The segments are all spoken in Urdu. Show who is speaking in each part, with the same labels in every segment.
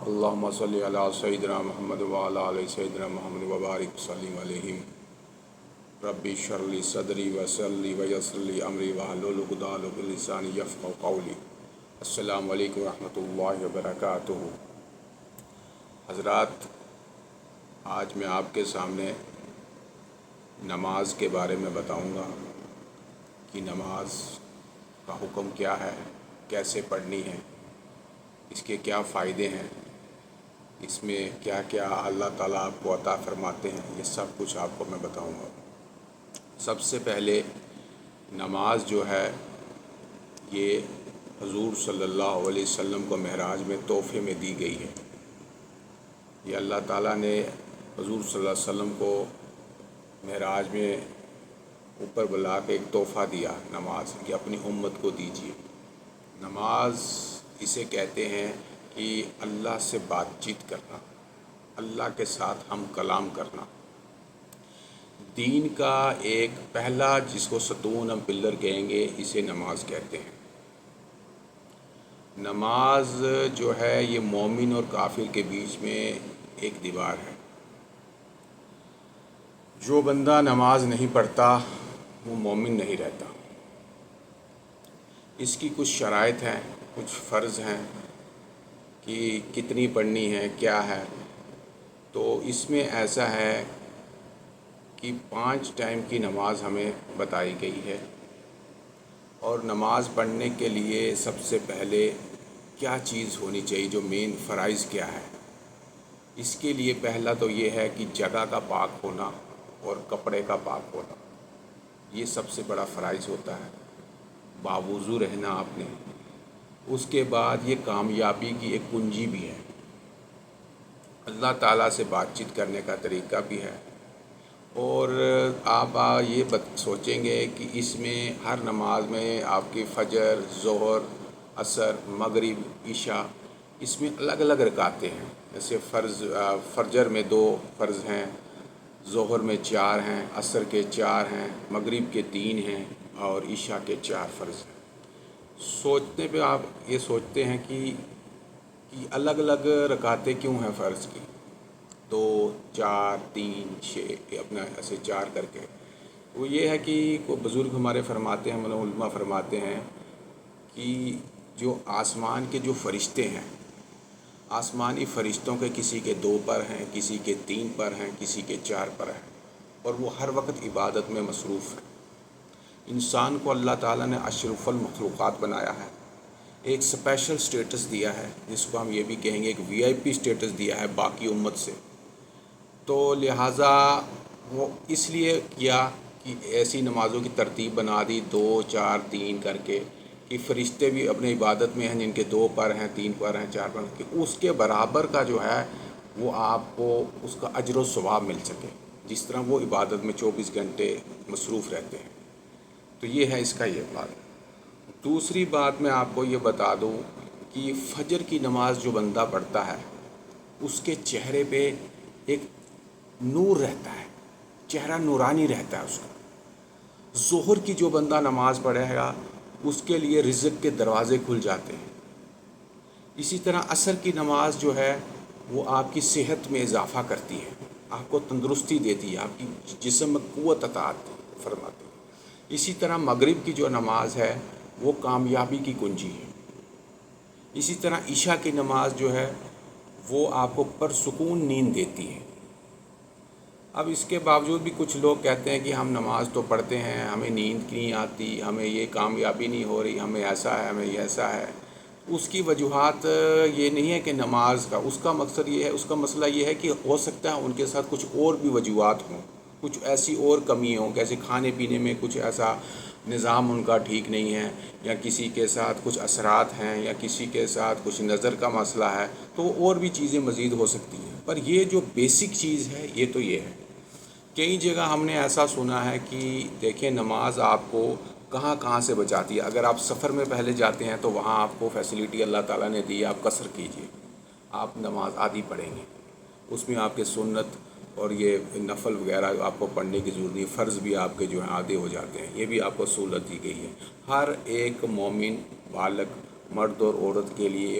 Speaker 1: اللہم صلی علی سیدنا محمد وعلی آل سیدنا محمد وبارک وسلم علیہم ربی اشرح لی صدری ویسر لی ویسر لی امری واحلل عقدۃ من لسانی یفقہوا قولی۔ السلام علیکم ورحمۃ اللہ وبرکاتہ۔ حضرات، آج میں آپ کے سامنے نماز کے بارے میں بتاؤں گا کہ نماز کا حکم کیا ہے، کیسے پڑھنی ہے، اس کے کیا فائدے ہیں، اس میں کیا کیا اللہ تعالیٰ آپ کو عطا فرماتے ہیں، یہ سب کچھ آپ کو میں بتاؤں گا۔ سب سے پہلے نماز جو ہے یہ حضور صلی اللہ علیہ وسلم کو معراج میں تحفے میں دی گئی ہے۔ یہ اللہ تعالیٰ نے حضور صلی اللہ علیہ وسلم کو معراج میں اوپر بلا کے ایک تحفہ دیا، نماز، کہ اپنی امت کو دیجیے۔ نماز اسے کہتے ہیں کہ اللہ سے بات چیت کرنا، اللہ کے ساتھ ہم کلام کرنا۔ دین کا ایک پہلا جس کو ستون ہم پلر کہیں گے، اسے نماز کہتے ہیں۔ نماز جو ہے یہ مومن اور کافر کے بیچ میں ایک دیوار ہے۔ جو بندہ نماز نہیں پڑھتا وہ مومن نہیں رہتا۔ اس کی کچھ شرائط ہیں، کچھ فرض ہیں کہ کتنی پڑھنی ہے، کیا ہے۔ تو اس میں ایسا ہے کہ 5 ٹائم کی نماز ہمیں بتائی گئی ہے، اور نماز پڑھنے کے لیے سب سے پہلے کیا چیز ہونی چاہیے، جو مین فرائض کیا ہے۔ اس کے لیے پہلا تو یہ ہے کہ جگہ کا پاک ہونا اور کپڑے کا پاک ہونا، یہ سب سے بڑا فرائض ہوتا ہے، باوضو رہنا آپ نے۔ اس کے بعد یہ کامیابی کی ایک کنجی بھی ہے، اللہ تعالیٰ سے بات چیت کرنے کا طریقہ بھی ہے۔ اور آپ یہ سوچیں گے کہ اس میں ہر نماز میں آپ کی فجر، ظہر، عصر، مغرب، عشاء، اس میں الگ الگ رکعتیں ہیں۔ جیسے فجر میں 2 فرض ہیں، ظہر میں 4 ہیں، عصر کے 4 ہیں، مغرب کے 3 ہیں، اور عشاء کے 4 فرض ہیں۔ سوچنے پہ آپ یہ سوچتے ہیں کہ الگ الگ رکعتیں کیوں ہیں فرض کی، 2، 4، 3، 6، اپنا ایسے 4 کر کے۔ وہ یہ ہے کہ کوئی بزرگ ہمارے فرماتے ہیں، علماء فرماتے ہیں کہ جو آسمان کے جو فرشتے ہیں، آسمانی فرشتوں کے کسی کے 2 پر ہیں، کسی کے 3 پر ہیں، کسی کے 4 پر ہیں، اور وہ ہر وقت عبادت میں مصروف ہیں۔ انسان کو اللہ تعالیٰ نے اشرف المخلوقات بنایا ہے، ایک اسپیشل سٹیٹس دیا ہے، جس کو ہم یہ بھی کہیں گے ایک VIP سٹیٹس دیا ہے باقی امت سے۔ تو لہٰذا وہ اس لیے کیا کہ ایسی نمازوں کی ترتیب بنا دی 2، 4، 3 کر کے، کہ فرشتے بھی اپنے عبادت میں ہیں، جن کے 2 پر ہیں، 3 پر ہیں، 4 پر ہیں، کہ اس کے برابر کا جو ہے وہ آپ کو اس کا اجر و ثواب مل سکے، جس طرح وہ عبادت میں 24 گھنٹے مصروف رہتے ہیں۔ تو یہ ہے اس کا یہ بات۔ دوسری بات میں آپ کو یہ بتا دوں کہ فجر کی نماز جو بندہ پڑھتا ہے، اس کے چہرے پہ ایک نور رہتا ہے، چہرہ نورانی رہتا ہے اس کا۔ ظہر کی جو بندہ نماز پڑھے گا، اس کے لیے رزق کے دروازے کھل جاتے ہیں۔ اسی طرح عصر کی نماز جو ہے وہ آپ کی صحت میں اضافہ کرتی ہے، آپ کو تندرستی دیتی ہے، آپ کی جسم میں قوت عطا فرماتی ہے۔ اسی طرح مغرب کی جو نماز ہے وہ کامیابی کی کنجی ہے۔ اسی طرح عشاء کی نماز جو ہے وہ آپ کو پرسکون نیند دیتی ہے۔ اب اس کے باوجود بھی کچھ لوگ کہتے ہیں کہ ہم نماز تو پڑھتے ہیں، ہمیں نیند نہیں آتی، ہمیں یہ کامیابی نہیں ہو رہی، ہمیں ایسا ہے، ہمیں یہ ایسا ہے۔ اس کی وجوہات یہ نہیں ہے کہ نماز کا، اس کا مقصد یہ ہے، اس کا مسئلہ یہ ہے کہ ہو سکتا ہے ان کے ساتھ کچھ اور بھی وجوہات ہوں، کچھ ایسی اور کمی ہوں، جیسے کھانے پینے میں کچھ ایسا نظام ان کا ٹھیک نہیں ہے، یا کسی کے ساتھ کچھ اثرات ہیں، یا کسی کے ساتھ کچھ نظر کا مسئلہ ہے، تو اور بھی چیزیں مزید ہو سکتی ہیں۔ پر یہ جو بیسک چیز ہے یہ تو یہ ہے۔ کئی جگہ ہم نے ایسا سنا ہے کہ دیکھیں نماز آپ کو کہاں کہاں سے بچاتی ہے۔ اگر آپ سفر میں پہلے جاتے ہیں تو وہاں آپ کو فیسلٹی اللہ تعالیٰ نے دی ہے، آپ قصر کیجئے، آپ نماز آدھی پڑھیں گے، اس میں آپ کے سنت اور یہ نفل وغیرہ آپ کو پڑھنے کی ضرورت نہیں، فرض بھی آپ کے جو ہیں آدھے ہو جاتے ہیں، یہ بھی آپ کو سہولت دی گئی ہے۔ ہر ایک مومن بالغ مرد اور عورت کے لیے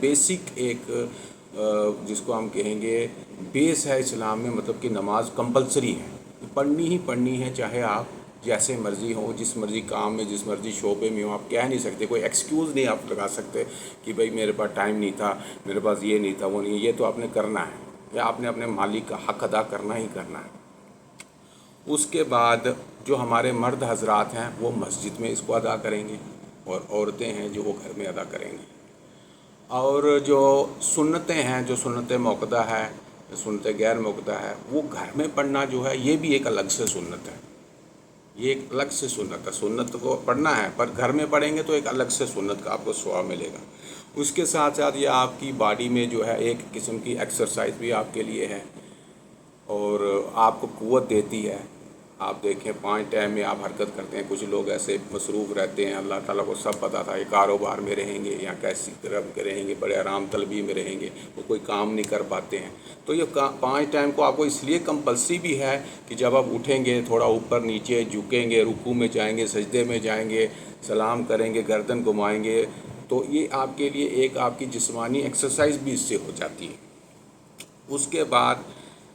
Speaker 1: بیسک ایک جس کو ہم کہیں گے بیس ہے اسلام میں، مطلب کہ نماز کمپلسری ہے، پڑھنی ہی پڑھنی ہے، چاہے آپ جیسے مرضی ہو، جس مرضی کام میں، جس مرضی شعبے میں ہو. آپ کہہ نہیں سکتے، کوئی ایکسکیوز نہیں آپ لگا سکتے کہ بھئی میرے پاس ٹائم نہیں تھا، میرے پاس یہ نہیں تھا، وہ نہیں. یہ تو آپ نے کرنا ہے، یا آپ نے اپنے مالک کا حق ادا کرنا ہی کرنا ہے. اس کے بعد جو ہمارے مرد حضرات ہیں وہ مسجد میں اس کو ادا کریں گے، اور عورتیں ہیں جو وہ گھر میں ادا کریں گے. اور جو سنتیں ہیں، جو سنت موقدہ ہے، سنت غیر موقدہ ہے، وہ گھر میں پڑھنا جو ہے یہ بھی ایک الگ سے سنت ہے. یہ ایک الگ سے سنت ہے. سنت کو پڑھنا ہے، پر گھر میں پڑھیں گے تو ایک الگ سے سنت کا آپ کو ثواب ملے گا. اس کے ساتھ ساتھ یہ آپ کی باڈی میں جو ہے ایک قسم کی ایکسرسائز بھی آپ کے لیے ہے، اور آپ کو قوت دیتی ہے. آپ دیکھیں 5 ٹائم میں آپ حرکت کرتے ہیں. کچھ لوگ ایسے مصروف رہتے ہیں، اللہ تعالیٰ کو سب پتہ تھا، یہ کاروبار میں رہیں گے یا کیسی طرح کے رہیں گے، بڑے آرام طلبی میں رہیں گے، وہ کوئی کام نہیں کر پاتے ہیں. تو یہ 5 ٹائم کو آپ کو اس لیے کمپلسری بھی ہے کہ جب آپ اٹھیں گے تھوڑا اوپر نیچے جھکیں گے، رکوع میں جائیں گے، سجدے میں جائیں گے، سلام کریں گے، گردن گھمائیں گے، تو یہ آپ کے لیے ایک آپ کی جسمانی ایکسرسائز بھی اس سے ہو جاتی ہے. اس کے بعد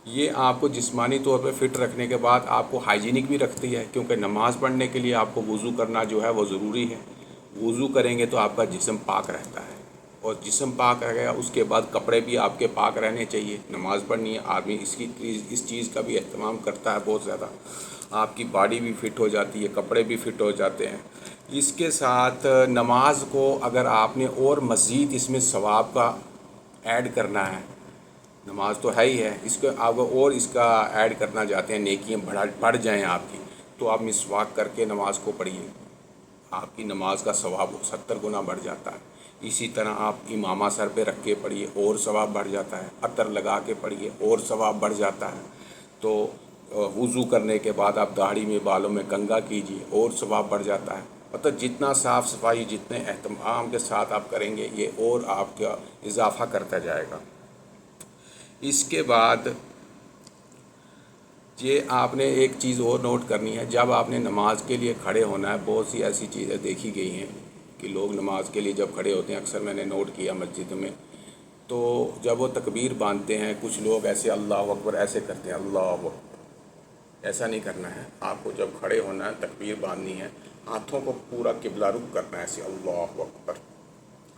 Speaker 1: یہ آپ کو جسمانی طور پہ فٹ رکھنے کے بعد آپ کو ہائیجینک بھی رکھتی ہے، کیونکہ نماز پڑھنے کے لیے آپ کو وضو کرنا جو ہے وہ ضروری ہے. وضو کریں گے تو آپ کا جسم پاک رہتا ہے، اور جسم پاک رہ گیا اس کے بعد کپڑے بھی آپ کے پاک رہنے چاہیے. نماز پڑھنی ہے، آدمی اس چیز کا بھی اہتمام کرتا ہے بہت زیادہ. آپ کی باڈی بھی فٹ ہو جاتی ہے، کپڑے بھی فٹ ہو جاتے ہیں. اس کے ساتھ نماز کو اگر آپ نے اور مزید اس میں ثواب کا ایڈ کرنا ہے، نماز تو ہے ہی ہے، اس کو آپ اور اس کا ایڈ کرنا چاہتے ہیں، نیکیاں بڑھ جائیں آپ کی، تو آپ مسواک کر کے نماز کو پڑھیے. آپ کی نماز کا ثواب 70 گنا بڑھ جاتا ہے. اسی طرح آپ امامہ سر پہ رکھ کے پڑھیے، اور ثواب بڑھ جاتا ہے. عطر لگا کے پڑھیے، اور ثواب بڑھ جاتا ہے. تو وضو کرنے کے بعد آپ داڑھی میں، بالوں میں کنگھا کیجیے، اور ثواب بڑھ جاتا ہے. مطلب جتنا صاف صفائی، جتنے اہتمام کے ساتھ آپ کریں گے، یہ اور آپ کا اضافہ کرتا جائے گا. اس کے بعد یہ آپ نے ایک چیز اور نوٹ کرنی ہے. جب آپ نے نماز کے لیے کھڑے ہونا ہے، بہت سی ایسی چیزیں دیکھی گئی ہیں کہ لوگ نماز کے لیے جب کھڑے ہوتے ہیں، اکثر میں نے نوٹ کیا مسجد میں، تو جب وہ تکبیر باندھتے ہیں، کچھ لوگ ایسے اللہ اکبر ایسے کرتے ہیں، اللہ اکبر. ایسا نہیں کرنا ہے. آپ کو جب کھڑے ہونا ہے، تکبیر باندھنی ہے، ہاتھوں کو پورا قبلہ رخ کرنا ہے، ایسے اللہ اکبر.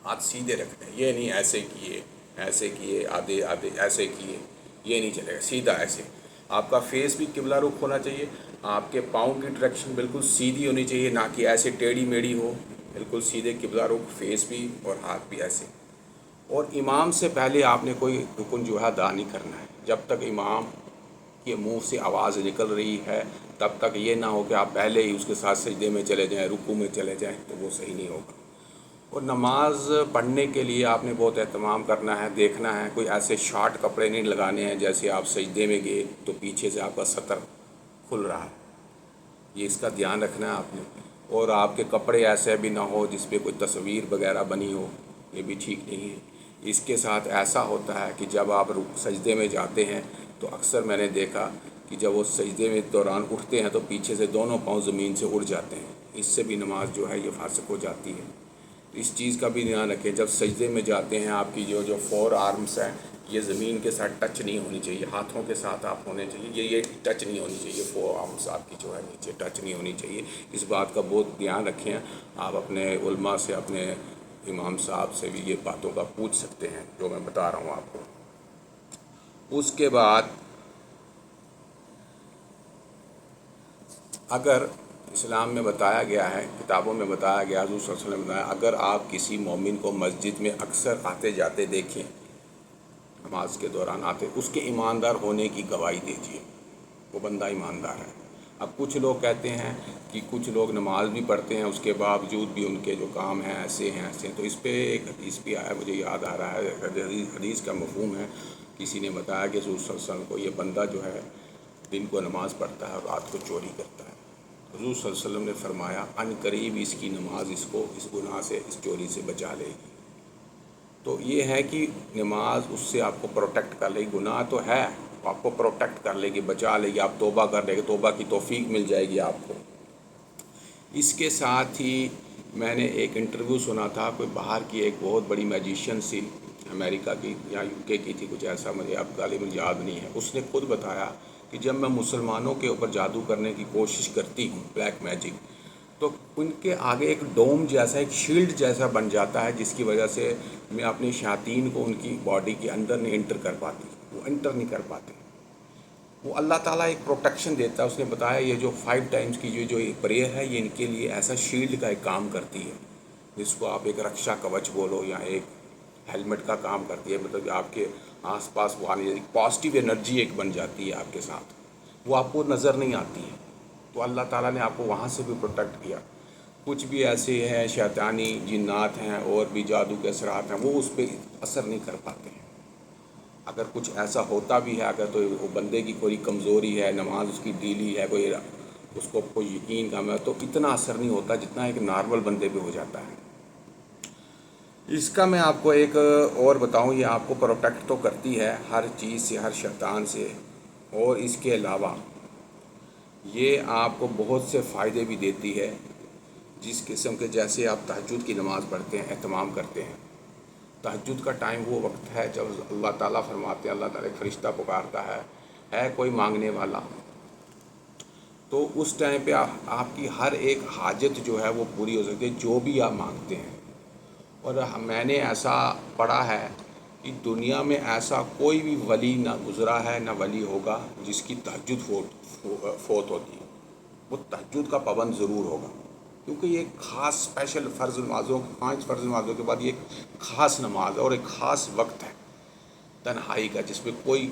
Speaker 1: ہاتھ سیدھے رکھتے ہیں، یہ نہیں ایسے کیے آدھے ایسے کیے، یہ نہیں چلے گا. سیدھا ایسے آپ کا فیس بھی قبلہ رخ ہونا چاہیے. آپ کے پاؤں کی ڈائریکشن بالکل سیدھی ہونی چاہیے، نہ کہ ایسے ٹیڑھی میڑھی ہو. بالکل سیدھے قبلہ رخ، فیس بھی اور ہاتھ بھی ایسے. اور امام سے پہلے آپ نے کوئی رکن جو ہے ادا نہیں کرنا ہے. جب تک امام کے منہ سے آواز نکل رہی ہے تب تک یہ نہ ہو کہ آپ پہلے ہی اس کے ساتھ سجدے میں چلے جائیں، رکوع میں چلے جائیں، تو وہ صحیح نہیں ہوگا. اور نماز پڑھنے کے لیے آپ نے بہت اہتمام کرنا ہے، دیکھنا ہے. کوئی ایسے شارٹ کپڑے نہیں لگانے ہیں جیسے آپ سجدے میں گئے تو پیچھے سے آپ کا سطر کھل رہا ہے. یہ اس کا دھیان رکھنا ہے آپ نے. اور آپ کے کپڑے ایسے بھی نہ ہو جس پہ کوئی تصویر وغیرہ بنی ہو، یہ بھی ٹھیک نہیں ہے. اس کے ساتھ ایسا ہوتا ہے کہ جب آپ سجدے میں جاتے ہیں تو اکثر میں نے دیکھا کہ جب وہ سجدے میں دوران اٹھتے ہیں تو پیچھے سے دونوں پاؤں زمین سے اڑ جاتے ہیں. اس سے بھی نماز جو ہے یہ فاسق ہو جاتی ہے. اس چیز کا بھی دھیان رکھیں. جب سجدے میں جاتے ہیں، آپ کی جو 4 آرمز ہیں، یہ زمین کے ساتھ ٹچ نہیں ہونی چاہیے. ہاتھوں کے ساتھ آپ ہونے چاہیے، یہ ٹچ نہیں ہونی چاہیے. 4 آرمز آپ کی جو ہے نیچے ٹچ نہیں ہونی چاہیے. اس بات کا بہت دھیان رکھیں. آپ اپنے علماء سے، اپنے امام صاحب سے بھی یہ باتوں کا پوچھ سکتے ہیں جو میں بتا رہا ہوں آپ کو. اس کے بعد اگر اسلام میں بتایا گیا ہے، کتابوں میں بتایا گیا، حضور صلی اللہ علیہ وسلم نے بتایا، اگر آپ کسی مومن کو مسجد میں اکثر آتے جاتے دیکھیں، نماز کے دوران آتے، اس کے ایماندار ہونے کی گواہی دیجیے. وہ بندہ ایماندار ہے. اب کچھ لوگ کہتے ہیں کہ کچھ لوگ نماز بھی پڑھتے ہیں، اس کے باوجود بھی ان کے جو کام ہیں ایسے ہیں ایسے ہیں. تو اس پہ ایک حدیث بھی آیا، مجھے یاد آ رہا ہے. حدیث کا مفہوم ہے، کسی نے بتایا کہ حضور صلی اللہ علیہ وسلم کو، یہ بندہ جو ہے دن کو نماز پڑھتا ہے اور رات کو چوری کرتا ہے. حضور صلی اللہ علیہ وسلم نے فرمایا ان قریب اس کی نماز اس کو اس گناہ سے، اس چوری سے بچا لے گی. تو یہ ہے کہ نماز اس سے آپ کو پروٹیکٹ کر لے گی. گناہ تو ہے، آپ کو پروٹیکٹ کر لے گی، بچا لے گی. آپ توبہ کر لے گی، توبہ کی توفیق مل جائے گی آپ کو. اس کے ساتھ ہی میں نے ایک انٹرویو سنا تھا، کوئی باہر کی ایک بہت بڑی میجیشین سی، امریکہ کی یا یو کے کی تھی، کچھ ایسا مجھے اب غالباً یاد نہیں ہے. اس نے خود بتایا کہ جب میں مسلمانوں کے اوپر جادو کرنے کی کوشش کرتی ہوں، بلیک میجک، تو ان کے آگے ایک ڈوم جیسا، ایک شیلڈ جیسا بن جاتا ہے، جس کی وجہ سے میں اپنی شیاطین کو ان کی باڈی کے اندر نہیں انٹر کر پاتی، وہ انٹر نہیں کر پاتے. وہ اللہ تعالیٰ ایک پروٹیکشن دیتا ہے. اس نے بتایا یہ جو 5 ٹائمز کی جو پریئر ہے، یہ ان کے لیے ایسا شیلڈ کا ایک کام کرتی ہے، جس کو آپ ایک رکشا کوچ بولو یا ایک ہیلمٹ کا کام کرتی ہے. مطلب کہ آپ کے آس پاس وہ آنے ایک پازیٹیو انرجی ایک بن جاتی ہے آپ کے ساتھ، وہ آپ کو نظر نہیں آتی ہے. تو اللہ تعالیٰ نے آپ کو وہاں سے بھی پروٹیکٹ کیا. کچھ بھی ایسے ہیں شیطانی جنات ہیں اور بھی جادو کے اثرات ہیں، وہ اس پہ اثر نہیں کر پاتے ہیں. اگر کچھ ایسا ہوتا بھی ہے، اگر تو وہ بندے کی کوئی کمزوری ہے، نماز اس کی ڈھیلی ہے، کوئی اس کو کوئی یقین کم ہے، تو اتنا اثر نہیں ہوتا جتنا ایک نارمل بندے پہ ہو جاتا ہے. اس کا میں آپ کو ایک اور بتاؤں، یہ آپ کو پروٹیکٹ تو کرتی ہے ہر چیز سے، ہر شیطان سے، اور اس کے علاوہ یہ آپ کو بہت سے فائدے بھی دیتی ہے. جس قسم کے جیسے آپ تہجد کی نماز پڑھتے ہیں، اہتمام کرتے ہیں. تہجد کا ٹائم وہ وقت ہے جب اللہ تعالیٰ فرماتے ہیں، اللہ تعالیٰ ایک فرشتہ پکارتا ہے کوئی مانگنے والا. تو اس ٹائم پہ آپ کی ہر ایک حاجت جو ہے وہ پوری ہو سکتی ہے، جو بھی آپ مانگتے ہیں. اور میں نے ایسا پڑھا ہے کہ دنیا میں ایسا کوئی بھی ولی نہ گزرا ہے، نہ ولی ہوگا جس کی تہجد فوت ہوتی ہے. وہ تہجد کا پابند ضرور ہوگا، کیونکہ یہ ایک خاص اسپیشل فرض نمازوں، 5 فرض نمازوں کے بعد یہ ایک خاص نماز ہے اور ایک خاص وقت ہے تنہائی کا، جس میں کوئی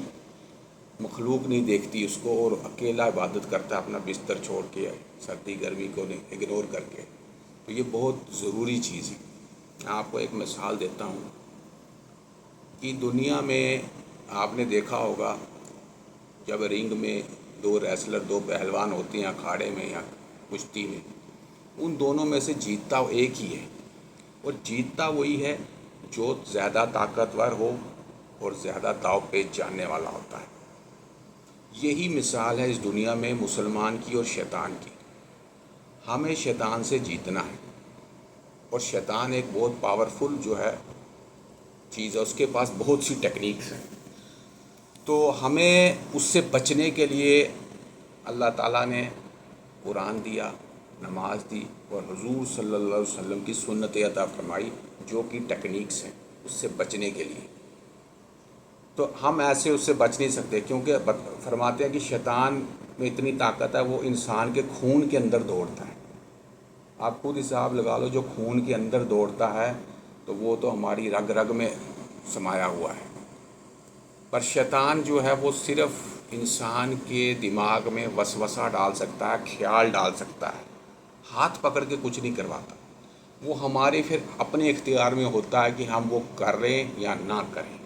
Speaker 1: مخلوق نہیں دیکھتی اس کو، اور اکیلا عبادت کرتا ہے اپنا بستر چھوڑ کے، سردی گرمی کو اگنور کر کے. تو یہ بہت ضروری چیز ہے. میں آپ کو ایک مثال دیتا ہوں کہ دنیا میں آپ نے دیکھا ہوگا جب رنگ میں 2 ریسلر، 2 پہلوان ہوتے ہیں اکھاڑے میں یا کشتی میں، ان دونوں میں سے جیتتا ایک ہی ہے، اور جیتتا وہی ہے جو زیادہ طاقتور ہو اور زیادہ داؤ پیچ جاننے والا ہوتا ہے. یہی مثال ہے اس دنیا میں مسلمان کی اور شیطان کی. ہمیں شیطان سے جیتنا ہے، اور شیطان ایک بہت پاورفل جو ہے چیز ہے، اس کے پاس بہت سی ٹیکنیکس ہیں. تو ہمیں اس سے بچنے کے لیے اللہ تعالیٰ نے قرآن دیا، نماز دی، اور حضور صلی اللہ علیہ وسلم کی سنت عطا فرمائی، جو کہ ٹیکنیکس ہیں اس سے بچنے کے لیے. تو ہم ایسے اس سے بچ نہیں سکتے، کیونکہ فرماتے ہیں کہ شیطان میں اتنی طاقت ہے، وہ انسان کے خون کے اندر دوڑتا ہے. آپ خود حساب لگا لو، جو خون کے اندر دوڑتا ہے تو وہ تو ہماری رگ رگ میں سمایا ہوا ہے. پر شیطان جو ہے وہ صرف انسان کے دماغ میں وسوسہ ڈال سکتا ہے، خیال ڈال سکتا ہے، ہاتھ پکڑ کے کچھ نہیں کرواتا. وہ ہمارے پھر اپنے اختیار میں ہوتا ہے کہ ہم وہ کریں یا نہ کریں.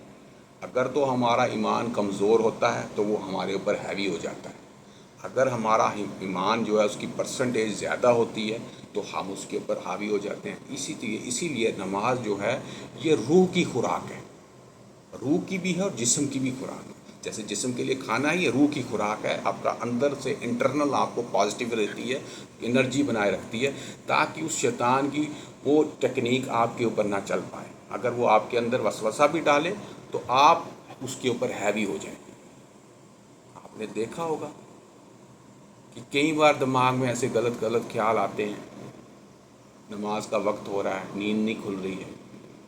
Speaker 1: اگر تو ہمارا ایمان کمزور ہوتا ہے تو وہ ہمارے اوپر ہیوی ہو جاتا ہے. اگر ہمارا ایمان جو ہے اس کی پرسنٹیج زیادہ ہوتی ہے تو ہم اس کے اوپر حاوی ہو جاتے ہیں. اسی لیے نماز جو ہے یہ روح کی خوراک ہے، روح کی بھی ہے اور جسم کی بھی خوراک ہے. جیسے جسم کے لیے کھانا ہے، یہ روح کی خوراک ہے. آپ کا اندر سے انٹرنل آپ کو پازیٹیو رہتی ہے، انرجی بنائے رکھتی ہے، تاکہ اس شیطان کی وہ ٹیکنیک آپ کے اوپر نہ چل پائے. اگر وہ آپ کے اندر وسوسہ بھی ڈالے تو آپ اس کے اوپر ہیوی ہو جائیں. آپ نے دیکھا ہوگا کہ کئی بار دماغ میں ایسے غلط خیال آتے ہیں، نماز کا وقت ہو رہا ہے، نیند نہیں کھل رہی ہے،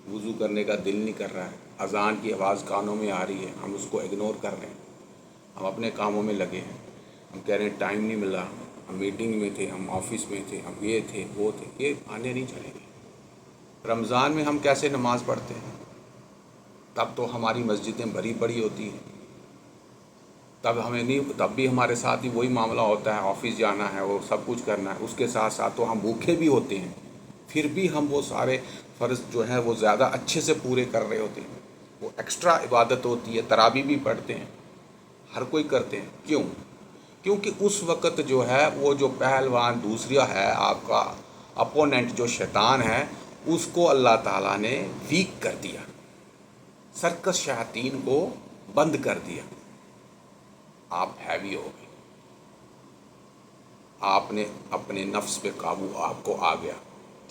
Speaker 1: وضو کرنے کا دل نہیں کر رہا ہے، اذان کی آواز کانوں میں آ رہی ہے، ہم اس کو اگنور کر رہے ہیں، ہم اپنے کاموں میں لگے ہیں، ہم کہہ رہے ہیں ٹائم نہیں ملا، ہم میٹنگ میں تھے، ہم آفس میں تھے، ہم یہ تھے وہ تھے. یہ آنے نہیں چلیں گے. رمضان میں ہم کیسے نماز پڑھتے ہیں؟ تب تو ہماری مسجدیں بھری پڑی ہوتی ہیں، تب بھی ہمارے ساتھ ہی وہی معاملہ ہوتا ہے، آفس جانا ہے اور سب کچھ کرنا ہے. اس کے ساتھ ساتھ تو ہم بھوکے بھی ہوتے ہیں، پھر بھی ہم وہ سارے فرض جو ہیں وہ زیادہ اچھے سے پورے کر رہے ہوتے ہیں. وہ ایکسٹرا عبادت ہوتی ہے. تراویح بھی پڑھتے ہیں، ہر کوئی کرتے ہیں. کیوں؟ کیونکہ اس وقت جو ہے وہ جو پہلوان دوسرا ہے، آپ کا اپوننٹ جو شیطان ہے، اس کو اللہ تعالیٰ نے ویک کر دیا، سرکس شیاطین کو بند کر دیا. آپ ہیوی ہو گئے، آپ نے اپنے نفس پہ قابو آپ کو آ گیا.